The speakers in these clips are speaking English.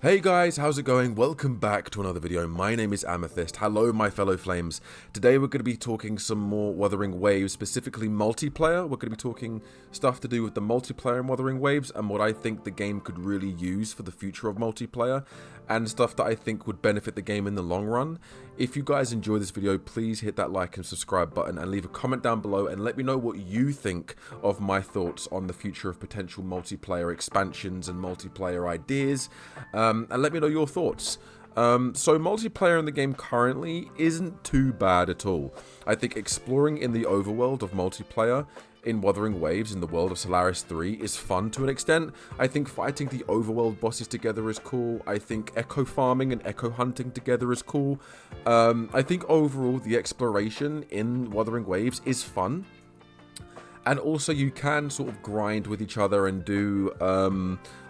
Hey guys, how's it going? Welcome back to another video. My name is Amethyst. Hello my fellow flames. Today we're going to be talking some more Wuthering Waves, specifically multiplayer. We're going to be talking stuff to do with the multiplayer in Wuthering Waves and what I think the game could really use for the future of multiplayer and stuff that I think would benefit the game in the long run. If you guys enjoy this video, please hit that like and subscribe button and leave a comment down below and let me know what you think of my thoughts on the future of potential multiplayer expansions and multiplayer ideas. And let me know your thoughts. So multiplayer in the game currently isn't too bad at all. I think exploring in the overworld of multiplayer in Wuthering Waves in the world of Solaris 3 is fun to an extent. I think fighting the overworld bosses together is cool. I think echo farming and echo hunting together is cool. I think overall the exploration in Wuthering Waves is fun. And also you can sort of grind with each other and do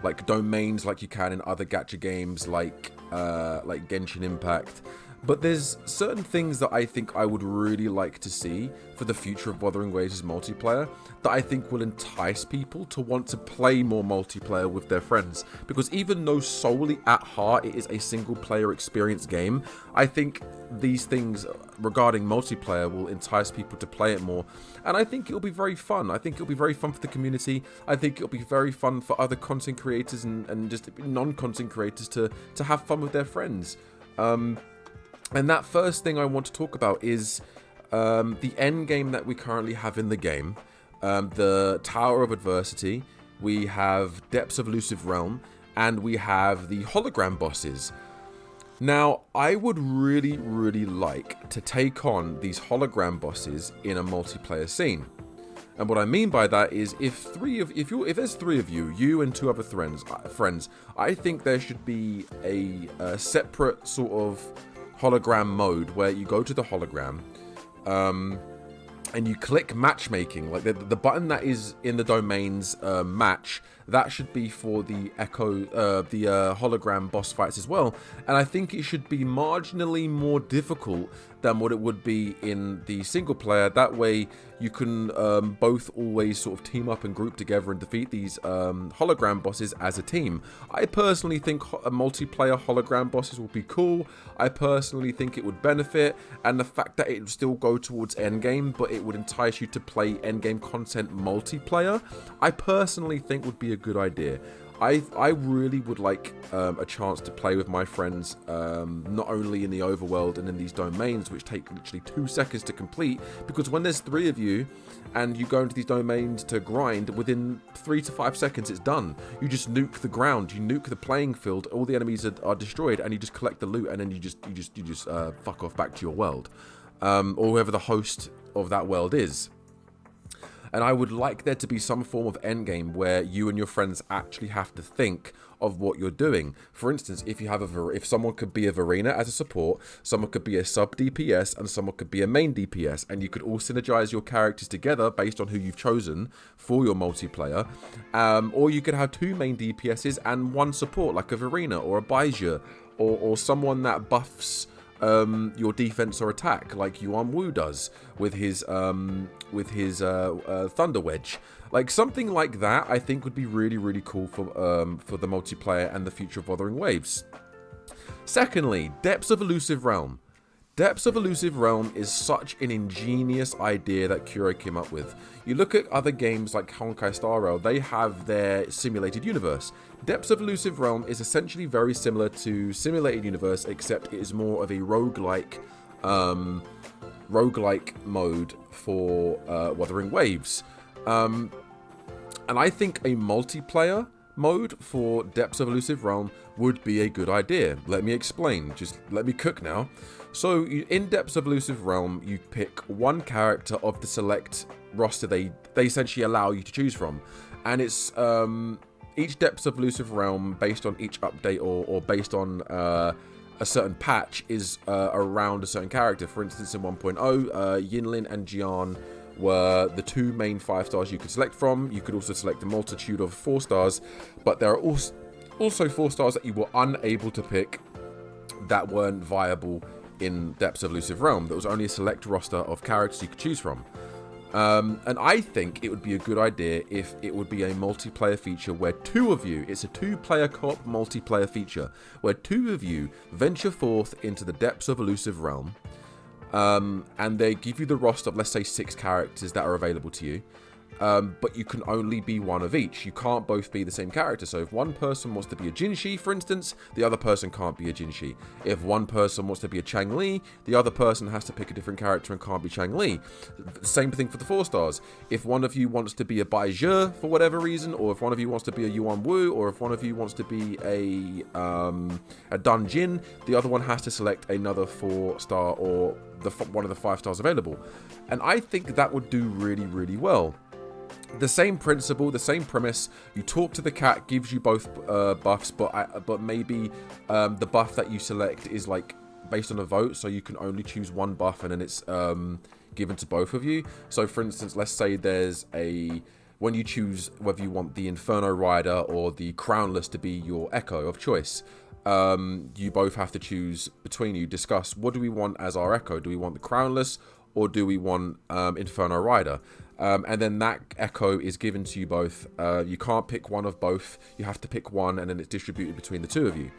like domains like you can in other gacha games like Genshin Impact. But there's certain things that I think I would really like to see for the future of Wuthering Waves as multiplayer that I think will entice people to want to play more multiplayer with their friends. Because even though solely at heart it is a single player experience game, I think these things regarding multiplayer will entice people to play it more. And I think it'll be very fun. I think it'll be very fun for the community. I think it'll be very fun for other content creators and just non-content creators to have fun with their friends. And that first thing I want to talk about is the end game that we currently have in the game. The Tower of Adversity, we have Depths of Elusive Realm, and we have the hologram bosses. Now, I would really like to take on these hologram bosses in a multiplayer scene. And what I mean by that is if there's three of you, you and two other friends, I think there should be a separate sort of hologram mode where you go to the hologram and you click matchmaking, like the button that is in the domains match, that should be for the hologram boss fights as well. And I think it should be marginally more difficult than what it would be in the single player. That way you can both always sort of team up and group together and defeat these hologram bosses as a team. I personally think multiplayer hologram bosses will be cool. I personally think it would benefit, and the fact that it would still go towards endgame but it would entice you to play endgame content multiplayer, I personally think would be a good idea. I really would like a chance to play with my friends, not only in the overworld and in these domains, which take literally 2 seconds to complete, because when there's 3 of you and you go into these domains to grind, within 3 to 5 seconds it's done. You just nuke the ground, you nuke the playing field, all the enemies are destroyed, and you just collect the loot, and then you just fuck off back to your world, or whoever the host of that world is. And I would like there to be some form of endgame where you and your friends actually have to think of what you're doing. For instance, if someone could be a Verena as a support, someone could be a sub DPS, and someone could be a main DPS, and you could all synergize your characters together based on who you've chosen for your multiplayer. Or you could have 2 main DPSs and 1 support, like a Verena or a Baizia, or someone that buffs your defense or attack, like Yuan Wu does with his Thunder Wedge. Like something like that, I think would be really cool for the multiplayer and the future of Wuthering Waves. Secondly, Depths of Elusive Realm. Depths of Elusive Realm is such an ingenious idea that Kuro came up with. You look at other games like Honkai Star Rail, they have their simulated universe. Depths of Elusive Realm is essentially very similar to Simulated Universe, except it is more of a roguelike mode for Wuthering Waves. And I think a multiplayer mode for Depths of Elusive Realm would be a good idea. Let me explain. Just let me cook now. So in Depths of Elusive Realm, you pick 1 character of the select roster they essentially allow you to choose from, and it's each Depths of Elusive Realm, based on each update or based on a certain patch, is around a certain character. For instance, in 1.0, Yinlin and Jian were the 2 main 5 stars you could select from. You could also select a multitude of 4 stars, but there are also 4 stars that you were unable to pick that weren't viable in Depths of Elusive Realm. There was only a select roster of characters you could choose from. And I think it would be a good idea if it would be a multiplayer feature where two of you, it's a two-player co-op multiplayer feature, where two of you venture forth into the depths of elusive realm, and they give you the roster of, let's say, 6 characters that are available to you. But you can only be one of each. You can't both be the same character. So if one person wants to be a Jinshi, for instance, the other person can't be a Jinshi. If one person wants to be a Chang-Li, the other person has to pick a different character and can't be Chang-Li. Same thing for the 4 stars. If one of you wants to be a Bai Zhe for whatever reason, or if one of you wants to be a Yuan Wu, or if one of you wants to be a Dun Jin, the other one has to select another 4-star or one of the 5 stars available. And I think that would do really, really well. The same principle, the same premise. You talk to the cat, gives you both buffs, but maybe the buff that you select is like based on a vote, so you can only choose one buff, and then it's given to both of you. So, for instance, let's say there's when you choose whether you want the Inferno Rider or the Crownless to be your Echo of choice. You both have to choose between you. Discuss, what do we want as our Echo? Do we want the Crownless or do we want Inferno Rider? And then that Echo is given to you both. You can't pick one of both. You have to pick one, and then it's distributed between the two of you.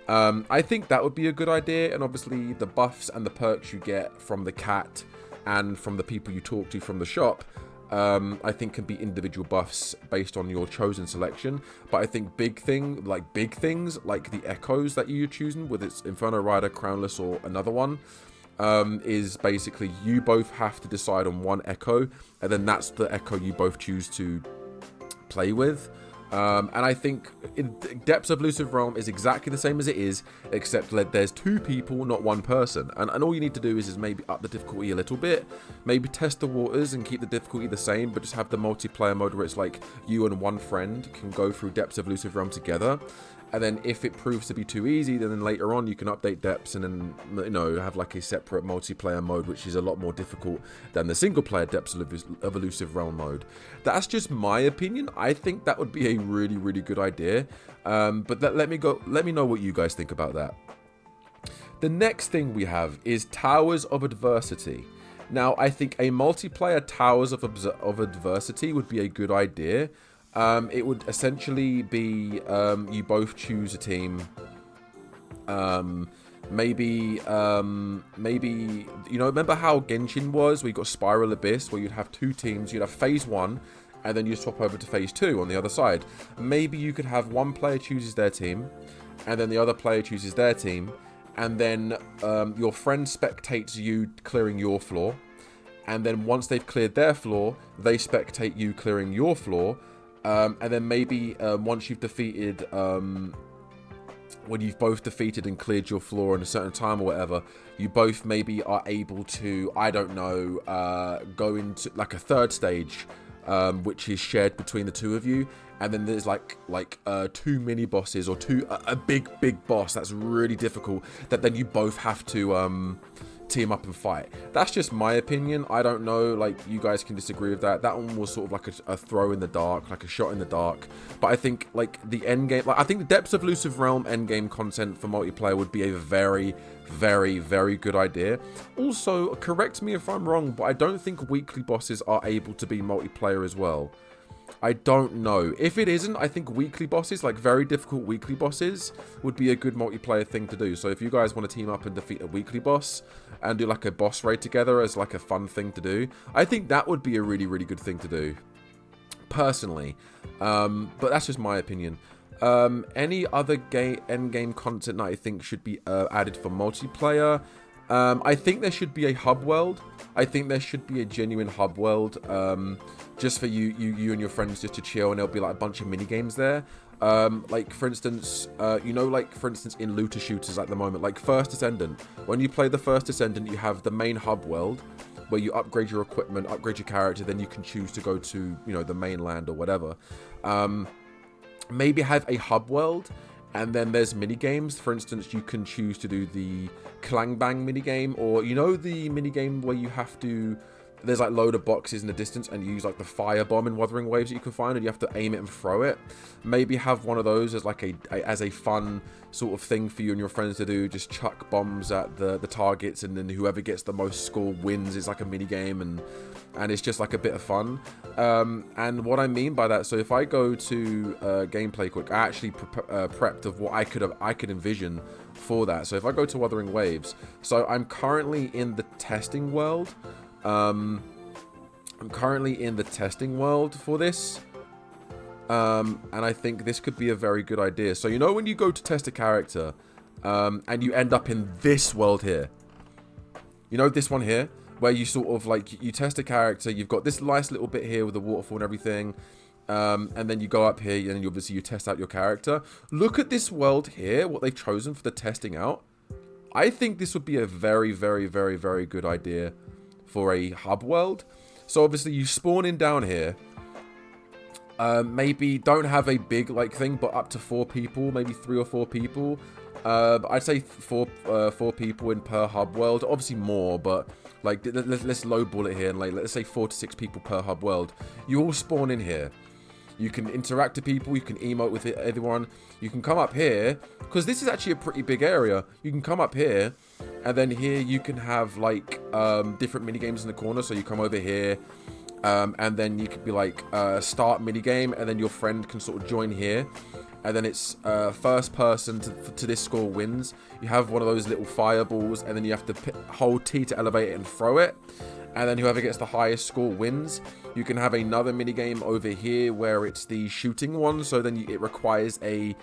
I think that would be a good idea, and obviously the buffs and the perks you get from the cat and from the people you talk to from the shop, I think can be individual buffs based on your chosen selection. But I think big things like the Echoes that you're choosing, whether it's Inferno Rider, Crownless, or another one, is basically you both have to decide on one Echo, and then that's the Echo you both choose to play with. And I think in Depths of Elusive Realm is exactly the same as it is, except that there's 2 people, not 1 person. And all you need to do is maybe up the difficulty a little bit, maybe test the waters and keep the difficulty the same, but just have the multiplayer mode where it's like you and 1 friend can go through Depths of Elusive Realm together. And then if it proves to be too easy, then later on you can update depths and then, you know, have like a separate multiplayer mode, which is a lot more difficult than the single player Depths of Elusive Realm mode. That's just my opinion. I think that would be a really, really good idea. But let me know what you guys think about that. The next thing we have is Towers of Adversity. Now, I think a multiplayer Towers of Adversity would be a good idea. It would essentially be you both choose a team. Maybe you know, remember how Genshin was? We got Spiral Abyss, where you'd have 2 teams. You'd have phase 1, and then you swap over to phase 2 on the other side. Maybe you could have one player chooses their team, and then the other player chooses their team, and then your friend spectates you clearing your floor, and then once they've cleared their floor, they spectate you clearing your floor. And then maybe once you've defeated, when you've both defeated and cleared your floor in a certain time or whatever, you both maybe are able to, I don't know, go into like a 3rd stage, which is shared between the 2 of you. And then there's like 2 mini bosses or a big boss that's really difficult that then you both have to team up and fight. That's just my opinion. I don't know, like, you guys can disagree with that. That one was sort of like a throw in the dark, like a shot in the dark. But I think like the endgame, like I think the Depths of Elusive Realm endgame content for multiplayer would be a very, very, very good idea. Also, correct me if I'm wrong, but I don't think weekly bosses are able to be multiplayer as well. I don't know. If it isn't, I think weekly bosses, like very difficult weekly bosses, would be a good multiplayer thing to do. So if you guys want to team up and defeat a weekly boss and do like a boss raid together as like a fun thing to do, I think that would be a really, really good thing to do, personally. But that's just my opinion. Any other endgame content that I think should be added for multiplayer? I think there should be a hub world. I think there should be a genuine hub world, just for you and your friends just to chill, and there'll be like a bunch of mini games there. Like for instance, you know, like for instance in looter shooters at the moment, like First Descendant. When you play the First Descendant, you have the main hub world where you upgrade your equipment, upgrade your character, then you can choose to go to, you know, the mainland or whatever. Maybe have a hub world. And then there's mini games. For instance, you can choose to do the Clang Bang mini game, or you know the mini game where you have to there's like load of boxes in the distance, and you use like the fire bomb in Wuthering Waves that you can find, and you have to aim it and throw it. Maybe have one of those as like a fun sort of thing for you and your friends to do. Just chuck bombs at the targets, and then whoever gets the most score wins. Is like a mini game, and it's just like a bit of fun. And what I mean by that, so if I go to gameplay quick, I actually prepped of what I could envision for that. So if I go to Wuthering Waves, so I'm currently in the testing world. I'm currently in the testing world for this. And I think this could be a very good idea. So you know when you go to test a character, and you end up in this world here. You know this one here, where you sort of like, you test a character, you've got this nice little bit here with the waterfall and everything. And then you go up here, and obviously you test out your character. Look at this world here, what they've chosen for the testing out. I think this would be a very, very, very, very good idea for a hub world. So obviously you spawn in down here. Maybe don't have a big like thing, but up to 4 people, maybe 3 or 4 people. I'd say 4 people in per hub world. Obviously more, but like let's lowball it here, and like let's say 4 to 6 people per hub world. You all spawn in here. You can interact with people, you can emote with everyone. You can come up here, because this is actually a pretty big area. You can come up here, and then here you can have like different mini games in the corner. So you come over here, and then you could be like start mini game, and then your friend can sort of join here, and then it's first person to this score wins. You have one of those little fireballs, and then you have to hold T to elevate it and throw it, and then whoever gets the highest score wins. You can have another mini game over here where it's the shooting one, so then it requires a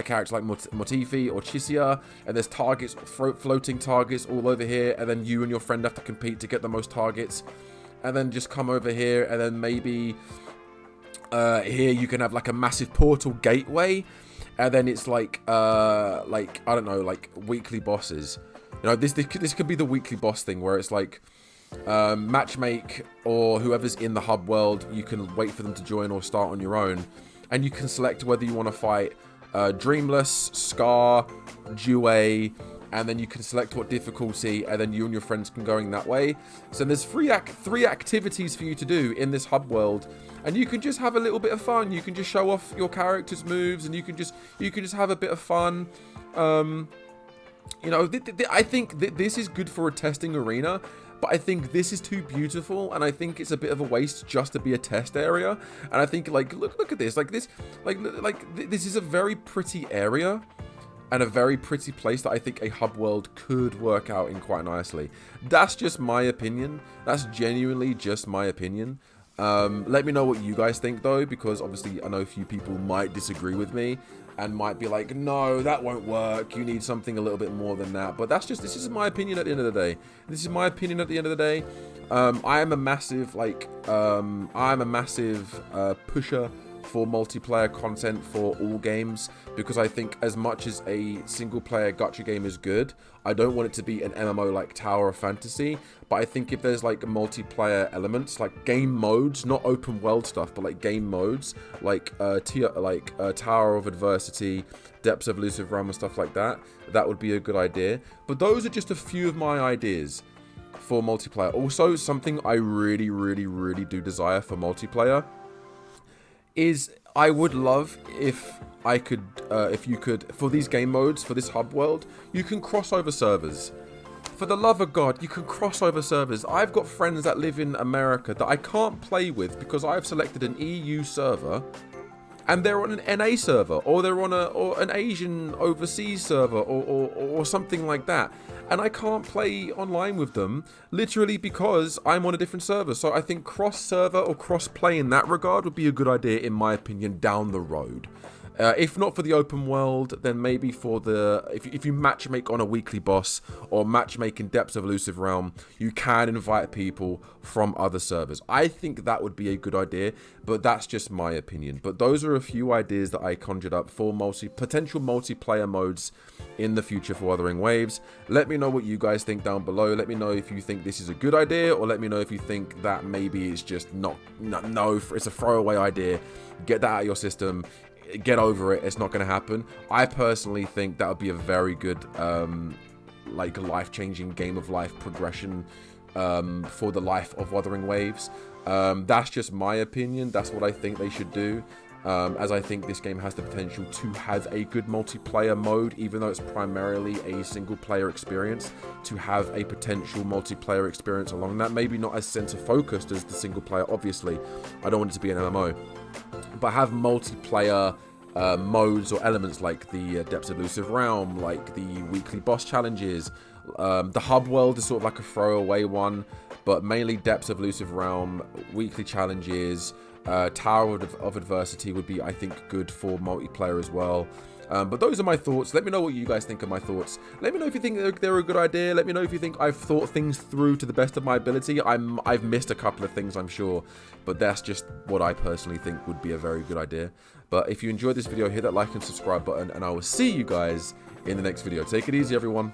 character like Motifi or Chisia, and there's targets, floating targets all over here, and then you and your friend have to compete to get the most targets. And then just come over here, and then maybe here you can have like a massive portal gateway, and then it's like I don't know, like weekly bosses. You know, this could be the weekly boss thing, where it's like matchmake, or whoever's in the hub world, you can wait for them to join or start on your own, and you can select whether you want to fight Dreamless, Scar, Dewey, and then you can select what difficulty, and then you and your friends can go in that way. So there's three activities for you to do in this hub world, and you can just have a little bit of fun. You can just show off your character's moves, and you can just have a bit of fun. You know, I think this is good for a testing arena, but I think this is too beautiful, and I think it's a bit of a waste just to be a test area. And I think, like, look at this, like this, this is a very pretty area, and a very pretty place that I think a hub world could work out in quite nicely. That's just my opinion. That's genuinely just my opinion. Let me know what you guys think though, because obviously I know a few people might disagree with me and might be like, no, that won't work. You need something a little bit more than that. But this is my opinion at the end of the day. This is my opinion at the end of the day. I am a massive pusher for multiplayer content for all games, because I think as much as a single player gacha game is good, I don't want it to be an MMO like Tower of Fantasy. But I think if there's like multiplayer elements, like game modes, not open world stuff, but like game modes, like Tower of Adversity, Depths of Elusive Realm and stuff like that, that would be a good idea. But those are just a few of my ideas for multiplayer. Also, something I really, really, really do desire for multiplayer is I would love if you could, for these game modes, for this hub world, you can cross over servers. For the love of God, you can cross over servers. I've got friends that live in America that I can't play with because I've selected an EU server, and they're on an NA server, or they're on an Asian overseas server, or something like that. And I can't play online with them, literally because I'm on a different server. So I think cross-server or cross-play in that regard would be a good idea, in my opinion, down the road. If not for the open world, then maybe for the... If you matchmake on a weekly boss, or matchmake in Depths of Elusive Realm, you can invite people from other servers. I think that would be a good idea, but that's just my opinion. But those are a few ideas that I conjured up for potential multiplayer modes in the future for Wuthering Waves. Let me know what you guys think down below. Let me know if you think this is a good idea, or let me know if you think that maybe it's just no, it's a throwaway idea. Get that out of your system. Get over it. It's not going to happen. I personally think that would be a very good like life-changing game of life progression for the life of Wuthering Waves. That's just my opinion. That's what I think they should do. As I think this game has the potential to have a good multiplayer mode, even though it's primarily a single player experience, to have a potential multiplayer experience along that. Maybe not as center focused as the single player, obviously. I don't want it to be an MMO. But have multiplayer modes or elements like the Depths of Elusive Realm, like the weekly boss challenges. The hub world is sort of like a throwaway one, but mainly Depths of Elusive Realm, weekly challenges, Tower of Adversity would be, I think, good for multiplayer as well. But those are my thoughts. Let me know what you guys think of my thoughts. Let me know if you think they're a good idea. Let me know if you think I've thought things through to the best of my ability. I've missed a couple of things, I'm sure, but that's just what I personally think would be a very good idea. But if you enjoyed this video, hit that like and subscribe button, and I will see you guys in the next video. Take it easy, everyone.